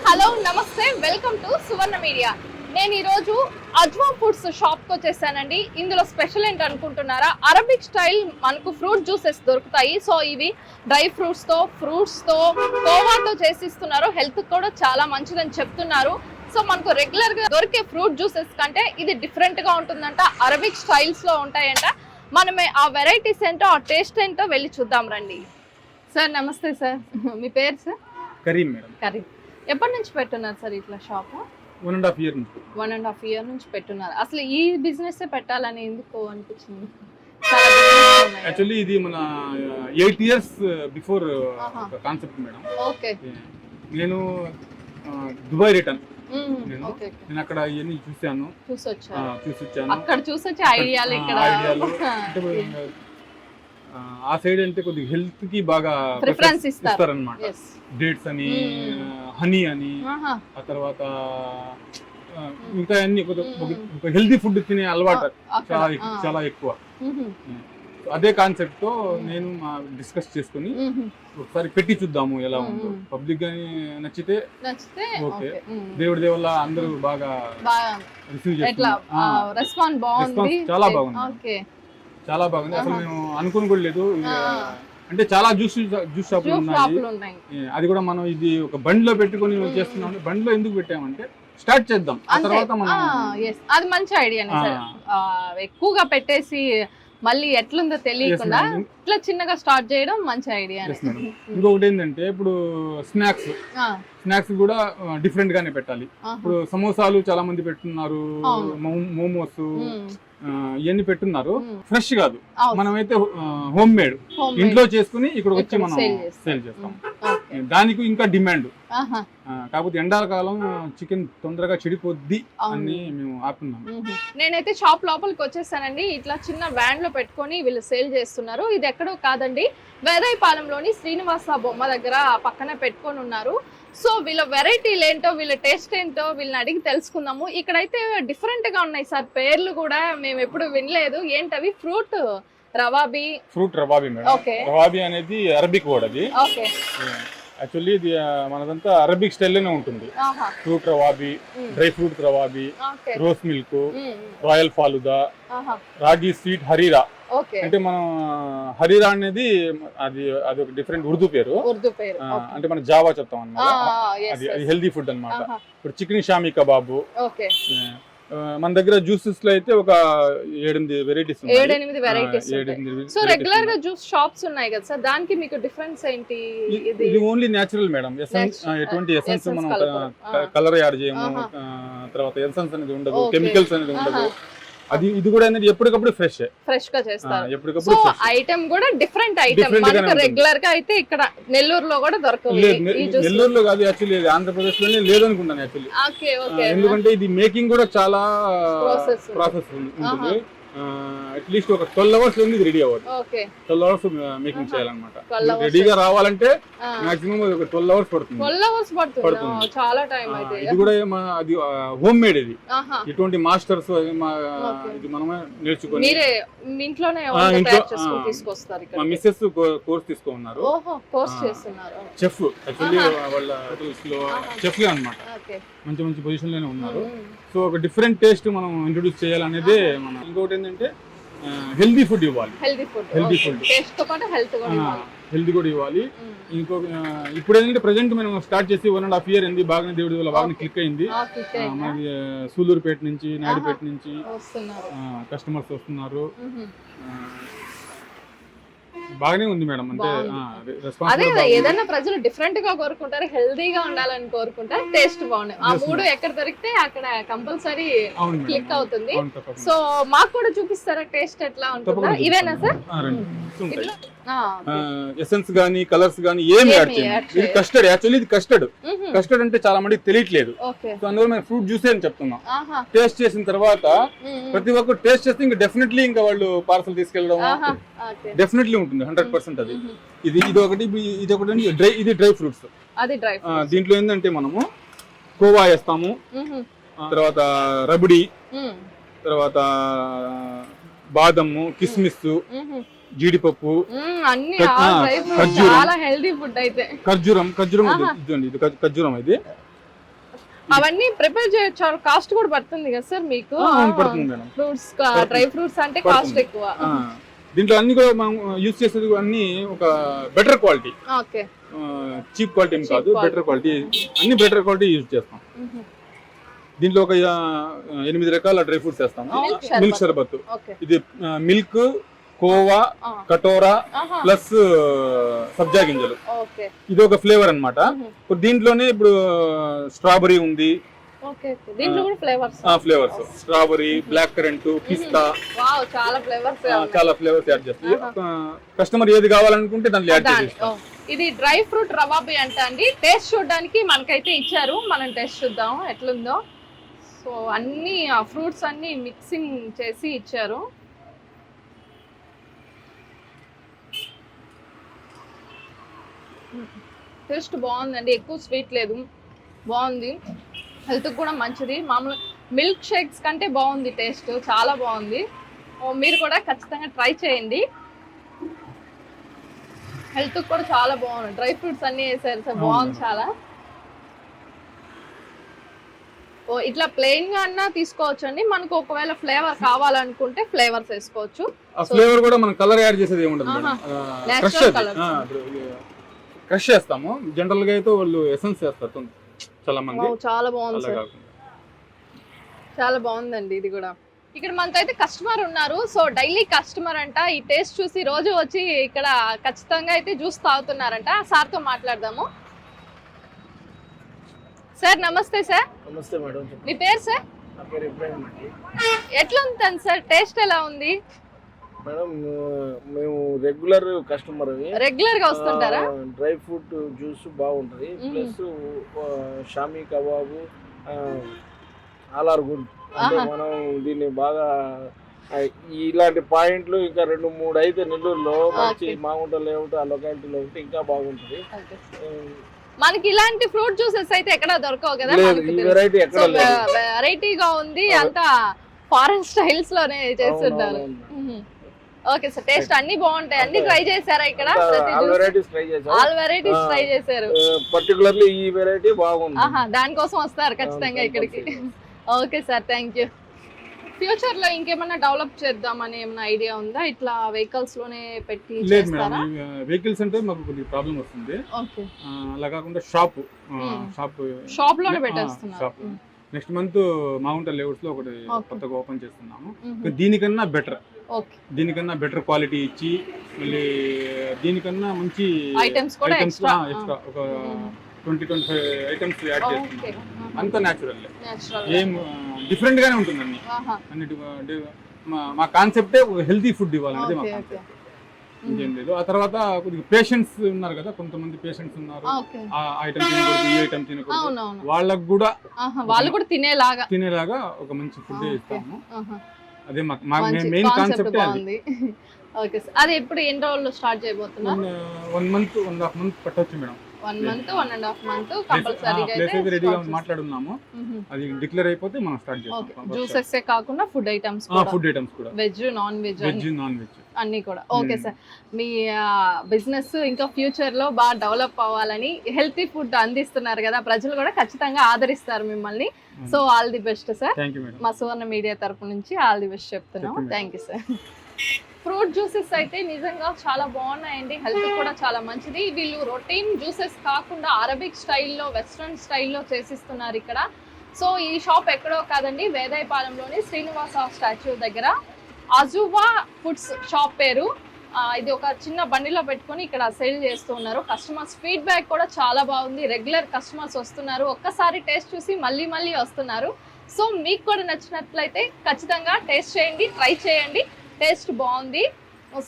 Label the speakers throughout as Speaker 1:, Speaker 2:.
Speaker 1: Hello నమస్తే welcome to Suvarna media. నేను ఈరోజు అజ్వా ఫుడ్స్ షాప్కి వచ్చేసానండి. ఇందులో స్పెషల్ ఏంటి అనుకుంటున్నారా? అరబిక్ స్టైల్ మనకు ఫ్రూట్ జ్యూసెస్ దొరుకుతాయి. సో ఇవి డ్రై ఫ్రూట్స్తో కోవాతో చేసిస్తున్నారు. హెల్త్ కూడా చాలా మంచిదని చెప్తున్నారు. సో మనకు రెగ్యులర్గా దొరికే ఫ్రూట్ జ్యూసెస్ కంటే ఇది డిఫరెంట్గా ఉంటుందంట. అరబిక్ స్టైల్స్లో ఉంటాయంట. మనమే ఆ వెరైటీస్ ఏంటో ఆ టేస్ట్ ఏంటో వెళ్ళి చూద్దాం రండి. సార్ నమస్తే సార్, మీ పేరు సార్?
Speaker 2: కరీం మేడం.
Speaker 1: కరీం. ఎప్పటి నుంచి పెట్టున్నారు సార్ ఇట్లా షాప్?
Speaker 2: 1.5 years నుంచి.
Speaker 1: 1.5 years నుంచి పెట్టున్నారు. అసలు ఈ బిజినెస్ పెట్టాలని ఎందుకు అనిపించింది?
Speaker 2: యాక్చువల్లీ ఇది మన 8 years before concept madam.
Speaker 1: Okay.
Speaker 2: నేను దుబాయ్ రిటర్న్. నేను అక్కడ ఇవన్నీ చూసాను, చూసొచ్చాను.
Speaker 1: అక్కడ చూసొచ్చే ఐడియాలు ఇక్కడ
Speaker 2: అంటే ఆ సైడ్ అంటే కొద్దిగా హెల్త్ కి బాగా
Speaker 1: ప్రిఫరెన్స్
Speaker 2: ఇస్తారన్నమాట. డేట్స్ అని, హనీ అని, ఆ తర్వాత ఇంకా అన్ని హెల్తీ ఫుడ్ తినే అలవాటు చాలా ఎక్కువ. అదే కాన్సెప్ట్ తో నేను డిస్కస్ చేసుకుని ఒకసారి పెట్టి చూద్దాము ఎలా ఉందో. పబ్లిక్ గానీ నచ్చితే ఓకే, దేవుడి దేవల్ల అందరూ బాగా రిసీవ్ చేస్తున్నారు. రెస్పాన్స్ చాలా బాగుంది, చాలా బాగుంది. అసలు మేము అనుకుని కూడా లేదు. అంటే చాలా జ్యూస్ షాపులు ఉన్నాయి. అది కూడా మనం ఇది ఒక బండిలో పెట్టుకుని చేస్తున్నాం. బండిలో ఎందుకు పెట్టామంటే స్టార్ట్ చేద్దాం, ఆ తర్వాత మనం.
Speaker 1: అది మంచి ఐడియా. ఎక్కువగా పెట్టేసి మళ్ళీ ఎట్లుందో తెలియకుండా ఇట్లా చిన్నగా స్టార్ట్ చేయడం మంచి ఐడియా.
Speaker 2: ఇంకొకటి ఏంటంటే ఇప్పుడు స్నాక్స్ కూడా డిఫరెంట్ గానే పెట్టాలి. ఇప్పుడు సమోసాలు చాలా మంది పెట్టున్నారు, మోమోస్ ఇవన్నీ పెట్టున్నారు. ఫ్రెష్ కాదు, మనమైతే హోమ్ మేడ్ ఇంట్లో చేసుకుని ఇక్కడ వచ్చి మనం సేల్ చేస్తాం. దానికి ఇంకా డిమాండ్. కాకపోతే ఎండాకాలం చికెన్ తొందరగా చెడిపోద్ది అని మేము ఆపున్నాం.
Speaker 1: నేనైతే షాప్ లోపలికి వచ్చేసానండి. ఇట్లా చిన్న వ్యాన్ లో పెట్టుకొని వీళ్ళు సేల్ చేస్తున్నారు. ఇది ఎక్కడో కాదండి, వేదాయపాలెంలోని శ్రీనివాస బొమ్మ దగ్గర పక్కనే పెట్టుకొని ఉన్నారు. సో వీళ్ళ వెరైటీలు ఏంటో, వీళ్ళ టేస్ట్ ఏంటో వీళ్ళని అడిగి తెలుసుకుందాము. ఇక్కడైతే డిఫరెంట్ గా ఉన్నాయి సార్, పేర్లు కూడా మేము ఎప్పుడు వినలేదు. ఏంటవి? Fruit రవాబీ
Speaker 2: madam. రవాబీ అనేది అరబిక్ వర్డ్. అది యాక్చువల్లీ ఇది మనదంతా అరబిక్ స్టైల్ లోనే ఉంటుంది. ఫ్రూట్ రవాబీ, డ్రై ఫ్రూట్ రవాబీ, rose milk, royal falooda, ragi sweet హరీరా. అంటే మనం హరీరా అనేది అది ఒక డిఫరెంట్ ఉర్దూ పేరు. అంటే మనం జావా చెప్తాం అన్నమాట. అది హెల్దీ ఫుడ్ అన్నమాట. ఇప్పుడు చికెన్ షామీ కబాబు. మన దగ్గర జ్యూసెస్ లో అయితే ఒక 7-8 వెరైటీస్.
Speaker 1: 7-8 వెరైటీస్. సో రెగ్యులర్ గా జ్యూస్ షాప్స్ ఉన్నాయి కదా సార్, దానికి మీకు డిఫరెన్స్ ఏంటి?
Speaker 2: ఇది ఓన్లీ నేచురల్ మేడం. ఎటువంటి ఎసెన్స్ మనం కలర్ యాడ్ చేయము. తర్వాత ఎసెన్స్ అనేది ఉండదు, కెమికల్స్ అనేది ఉండదు. అది ఇది కూడా అనేది ఎప్పటికప్పుడు ఫ్రెష్ గా చేస్తారు. ఎప్పటికప్పుడు
Speaker 1: ఐటమ్ కూడా డిఫరెంట్ ఐటమ్. మనకు రెగ్యులర్ గా అయితే ఇక్కడ నెల్లూరులో కూడా దొరకదు.
Speaker 2: నెల్లూరులో కాదు, యాక్చువల్లీ ఆంధ్రప్రదేశ్ లోనే లేదనుకుంటాను యాక్చువల్లీ. ఎందుకంటే ఇది మేకింగ్ కూడా చాలా ప్రాసెస్ ఉంటుంది. అట్లీస్ట్ ఒక 12 hours లో ఇది రెడీ అవ్వదు. 12 hours మేకింగ్ చేయాలన్నమాట. రెడీగా రావాలంటే మాక్సిమం ఒక 12 hours పడుతుంది.
Speaker 1: చాలా టైం అయితే.
Speaker 2: ఇది కూడా అది హోమ్ మేడ్. ఇది ఇటువంటి మాస్టర్స్ ఇది మనమే నేర్చుకొని
Speaker 1: ఇంట్లోనే
Speaker 2: మా మిస్సెస్ కోర్స్ తీసుకున్నారు. చెఫ్ యాక్చువల్లీ వాళ్ళ హోటల్స్ లో చెఫ్ అన్నమాట. మంచి మంచి పొజిషన్ లోనే ఉన్నారు. సో ఒక డిఫరెంట్ టేస్ట్ మనం ఇంట్రొడ్యూస్ చేయాలనేదే మన. ఇంకోటి ఏంటంటే హెల్దీ ఫుడ్ ఇవ్వాలి. హెల్దీ కూడా ఇవ్వాలి. ఇంకొక ఇప్పుడు ఏంటంటే ప్రెసెంట్ మనం స్టార్ట్ చేసి 1.5 years అయింది. బాగానే దేవుడి వల్ల బాగానే క్లిక్ అయింది. మనకి సూలూరుపేట నుంచి, నాయుడుపేట నుంచి కస్టమర్స్ వస్తున్నారు. బాగానే ఉంది మేడం. అంటే
Speaker 1: అదే ఏదైనా ప్రజలు డిఫరెంట్ గా కోరుకుంటారు, హెల్దీగా ఉండాలని కోరుకుంటారు, టేస్ట్ బాగుంది. ఆ మూడు ఎక్కడ దొరికితే అక్కడ కంపల్సరీ క్లిక్ అవుతుంది. సో మాకు కూడా చూపిస్తారా టేస్ట్ ఎట్లా ఉంటుందా? ఇవేనా సార్?
Speaker 2: ఎసెన్స్ గానీ కలర్స్ గానీ ఏం యాడ్ చేయండి. ఇది కస్టర్డ్. యాక్చువల్లీ ఇది కస్టర్డ్ అంటే చాలా మందికి తెలియట్లేదు. సో అందువల్ల మేము ఫ్రూట్ జ్యూస్ అని చెప్తున్నాం. టేస్ట్ చేసిన తర్వాత ప్రతి ఒక్కరు టేస్ట్ చేస్తే ఇంకా డెఫినెట్లీ ఇంకా వాళ్ళు పార్సల్ తీసుకెళ్ళడం డెఫినెట్లీ ఉంటుంది 100%. అది ఇది ఒకటి డ్రై ఫ్రూట్స్. దీంట్లో ఏంటంటే మనము కోవా వేస్తాము, తర్వాత రబడి, తర్వాత బాదము, కిస్మిస్, జీడిపప్పు, ఖర్జూరం. ఇది ఖర్జూరం ఇది.
Speaker 1: అవన్నీ ప్రిపేర్ చేయొచ్చు, కాస్ట్ కూడా పడుతుంది కదా సార్ మీకు?
Speaker 2: పడుతుంది మేడం.
Speaker 1: ఫ్రూట్స్, డ్రై ఫ్రూట్స్ అంటే కాస్ట్ ఎక్కువ.
Speaker 2: దీంట్లో అన్ని కూడా మనం యూజ్ చేసేది అన్ని ఒక better quality,
Speaker 1: okay,
Speaker 2: cheap quality ఏం కాదు, బెటర్ క్వాలిటీ, అన్ని బెటర్ క్వాలిటీ యూజ్ చేస్తాం. దీంట్లో ఒక 8 రకాల డ్రై ఫ్రూట్స్ వేస్తాము. మిల్క్ షర్బత్, ఇది మిల్క్, కోవా, కటోరా ప్లస్ సబ్జా గింజలు, ఇది ఒక ఫ్లేవర్ అన్నమాట. దీంట్లోనే ఇప్పుడు స్ట్రాబెరీ ఉంది, ఫ్లేవర్స్ స్ట్రాబెరీ, బ్లాక్ కరెంట్, పిస్తా, చాలా ఫ్లేవర్స్ యాడ్ చేస్తాం. కస్టమర్ ఏది కావాలనుకుంటే దాంట్లో యాడ్ చేస్తాం.
Speaker 1: ఇది డ్రై ఫ్రూట్ రవాబీ అంట అండి. టేస్ట్ చూడడానికి మనకైతే ఇచ్చారు, మనం టేస్ట్ చూద్దాం ఎట్లుందో. సో అన్ని ఫ్రూట్స్ అన్ని మిక్సింగ్ చేసి ఇచ్చారు. టేస్ట్ బాగుందండి, ఎక్కువ స్వీట్ లేదు, బాగుంది, హెల్త్ కూడా మంచిది. మామూలు మిల్క్ షేక్స్ కంటే బాగుంది, టేస్ట్ చాలా బాగుంది. మీరు కూడా ఖచ్చితంగా ట్రై చేయండి. హెల్త్ కూడా చాలా బాగుంది, డ్రై ఫ్రూట్స్ అన్ని వేసారు సార్, బాగుంది చాలా. ఇట్లా ప్లెయిన్ గా అన్నా తీసుకోవచ్చు అండి, మనకు ఒకవేళ ఫ్లేవర్ కావాలనుకుంటే ఫ్లేవర్స్ వేసుకోవచ్చు.
Speaker 2: ఫ్లేవర్ కూడా మనం కలర్ యాడ్ చేసేది ఏముండదు, క్రష్ చేస్తాము. జనరల్ గా అయితే వాళ్ళు ఎసెన్స్ చేస్తారు చాలా మంది.
Speaker 1: చాలా బాగుంది సార్, చాలా బాగుందండి. ఇది కూడా ఇక్కడ మనకైతే కస్టమర్ ఉన్నారు, సో డైలీ కస్టమర్ అంట. ఈ టేస్ట్ చూసి రోజు వచ్చి ఇక్కడ ఖచ్చితంగా అయితే జ్యూస్ తాగుతున్నారంట. సార్ తో మాట్లాడదాము. సార్ నమస్తే సార్.
Speaker 3: నమస్తే మేడం.
Speaker 1: మీ పేరు సార్?
Speaker 3: నా పేరు ఇబ్రాహిం అండి.
Speaker 1: ఎట్లా ఉంటుంది సార్, టేస్ట్ ఎలా ఉంది?
Speaker 3: మేడం మేము రెగ్యులర్ కస్టమర్,
Speaker 1: రెగ్యులర్ గా వస్తుంటారా?
Speaker 3: డ్రై ఫ్రూట్ జ్యూస్ బాగుంటది, ప్లస్ షామీ కబాబు, ఆలార్ గుడ్ అంటే మనం దీన్ని బాగా ఇలాంటి పాయింట్లు ఇంకా 2-3 అయితే నెల్లూరులో మంచి మాగుంట లేఅవుట్ ఆ లొకాలిటీలో ఉంటే ఇంకా బాగుంటుంది.
Speaker 1: మనకి ఇలాంటి ఫ్రూట్ జ్యూసెస్ అయితే ఎక్కడ దొరకవు కదా, వెరైటీగా ఉంది, అంతా ఫారెన్ స్టైల్స్ లోనే చేస్తున్నారు. ఓకే సార్, టేస్ట్ అన్ని బాగుంటాయి, అన్ని ట్రై చేశారా ఇక్కడ?
Speaker 3: ఆల్
Speaker 1: వెరైటీస్ ట్రై చేశారు,
Speaker 3: పర్టికులర్లీ ఈ వెరైటీ బాగుంది.
Speaker 1: దానికోసం వస్తారు ఖచ్చితంగా ఇక్కడికి. Okay sir, thank you. Future లో ఇంకేమైనా డెవలప్ చేద్దామని ఏమైనా ఐడియా ఉందా? ఇట్లా వెహికల్స్ లోనే పెట్టి చేస్తారా?
Speaker 2: వెహికల్స్ అంటే మాకు కొద్దిగా ప్రాబ్లం వస్తుంది. అలా కాకుండా షాప్ లోనే పెట్టేస్తున్నారు. నెక్స్ట్ మంత్ మౌంట్ లేఅవుట్స్ లో ఒకటి కొత్తగా ఓపెన్ చేస్తున్నాము. దీనికన్నా బెటర్ క్వాలిటీ ఇచ్చి మళ్ళీ దీనికన్నా మంచి ఐటమ్స్ ఎక్స్ట్రా ఒక 20-25 ఐటమ్స్ యాడ్ చేస్తున్నాము. అంత న్యాచురల్, ఏం డిఫరెంట్ గానే ఉంటుంది అన్ని. అన్నిటి మా కాన్సెప్టే హెల్తీ ఫుడ్ ఇవ్వాలనేది మా కాన్సెప్ట్, ఇంకేం లేదు. ఆ తర్వాత కొద్దిగా పేషెంట్స్ ఉన్నారు కదా, కొంతమంది పేషెంట్స్ ఉన్నారు, ఆ ఐటమ్ తినకూడదు, ఈ ఐటమ్ తినకూడదు, వాళ్ళకు కూడా తినేలాగా ఒక మంచి ఫుడ్ ఇస్తాము. అదే మా మెయిన్ కాన్సెప్ట్.
Speaker 1: ఓకే సార్, అది ఎప్పుడు ఎన్ని రోజుల్లో స్టార్ట్ చేయబోతున్నారు?
Speaker 2: 1 month 1.5 month పట్టొచ్చు మేడం.
Speaker 1: 1 month 1.5 month కంపల్సరీగా అయితే
Speaker 2: రెడీగా మాట్లాడున్నాము. అది డిక్లేర్ అయిపోతే మనం స్టార్ట్ చేస్తాం.
Speaker 1: జ్యూసెస్ కాకుండా ఫుడ్ ఐటమ్స్ కూడా, వెజ్ నాన్ వెజ్ అన్ని కూడా. ఓకే సార్, మీ బిజినెస్ ఇంకా ఫ్యూచర్ లో బాగా డెవలప్ అవ్వాలని, హెల్తీ ఫుడ్ అందిస్తున్నారు కదా, ప్రజలు కూడా ఖచ్చితంగా ఆదరిస్తారు మిమ్మల్ని. So all the best sir. మా సువర్ణ మీడియా తరపు నుంచి ఆల్ ది బెస్ట్ చెప్తున్నాం. Thank you sir. Fruit juices అయితే నిజంగా చాలా బాగున్నాయండి, హెల్త్ కూడా చాలా మంచిది. వీళ్ళు రొటీన్ జ్యూసెస్ కాకుండా అరబిక్ స్టైల్లో, వెస్ట్రన్ స్టైల్లో చేసిస్తున్నారు ఇక్కడ. సో ఈ షాప్ ఎక్కడో కాదండి, వేదాయపాలెంలోని శ్రీనివాస స్టాచ్యూ దగ్గర అజువా ఫుడ్స్ షాప్ పేరు. ఇది ఒక చిన్న బండిలో పెట్టుకొని ఇక్కడ సేల్ చేస్తూ ఉన్నారు. కస్టమర్స్ ఫీడ్బ్యాక్ కూడా చాలా బాగుంది, రెగ్యులర్ కస్టమర్స్ వస్తున్నారు, ఒక్కసారి టేస్ట్ చూసి మళ్ళీ మళ్ళీ వస్తున్నారు. సో మీకు కూడా నచ్చినట్లయితే ఖచ్చితంగా టేస్ట్ చేయండి, ట్రై చేయండి, టేస్ట్ బాగుంది.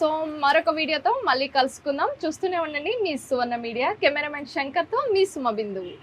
Speaker 1: సో మరొక వీడియోతో మళ్ళీ కలుసుకుందాం. చూస్తూనే ఉండండి మీ సువర్ణ మీడియా. కెమెరామెన్ శంకర్తో మీ సుమ బిందువు.